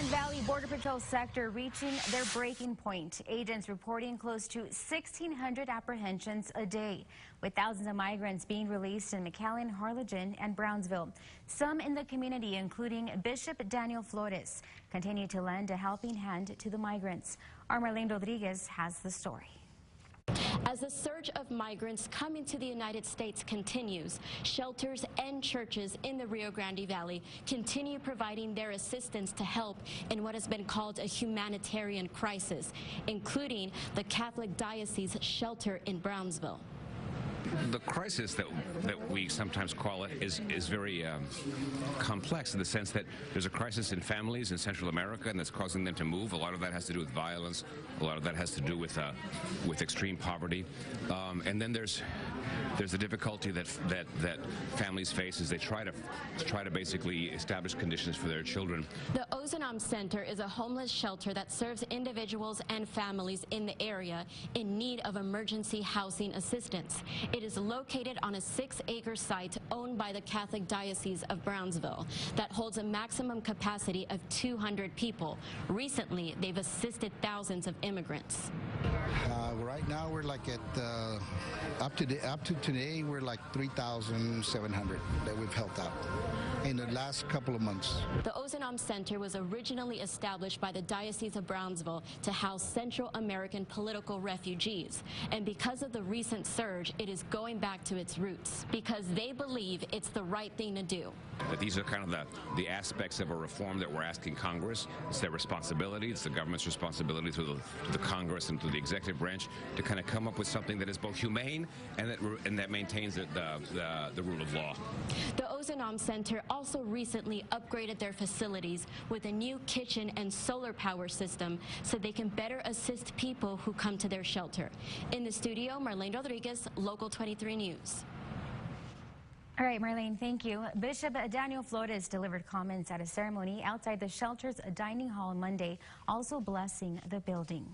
Valley Border Patrol sector reaching their breaking point. Agents reporting close to 1,600 apprehensions a day, with thousands of migrants being released in McAllen, Harlingen, and Brownsville. Some in the community, including Bishop Daniel Flores, continue to lend a helping hand to the migrants. Our Marlene Rodriguez has the story. As the surge of migrants coming to the United States continues, shelters and churches in the Rio Grande Valley continue providing their assistance to help in what has been called a humanitarian crisis, including the Catholic Diocese shelter in Brownsville. The crisis that we sometimes call it is very complex in the sense that there's a crisis in families in Central America, and that's causing them to move. A lot of that has to do with violence. A lot of that has to do with extreme poverty. And then there's the difficulty that families face as they try to basically establish conditions for their children. The Ozanam Center is a homeless shelter that serves individuals and families in the area in need of emergency housing assistance. It is located on a 6-acre site owned by the Catholic Diocese of Brownsville that holds a maximum capacity of 200 people. Recently, they've assisted thousands of immigrants. Right now, we're like at up to today, we're like 3,700 that we've helped out in the last couple of months. The Ozanam Center was originally established by the Diocese of Brownsville to house Central American political refugees. And because of the recent surge, it is going back to its roots because they believe it's the right thing to do. That these are kind of the aspects of a reform that we're asking Congress. It's their responsibility. It's the government's responsibility to the Congress and to the executive branch to kind of come up with something that is both humane and that maintains the rule of law. The Ozanam Center also recently upgraded their facilities with a new kitchen and solar power system so they can better assist people who come to their shelter. In the studio, Marlene Rodriguez, Local 23 News. All right, Marlene, thank you. Bishop Daniel Flores delivered comments at a ceremony outside the shelter's dining hall on Monday, also blessing the building.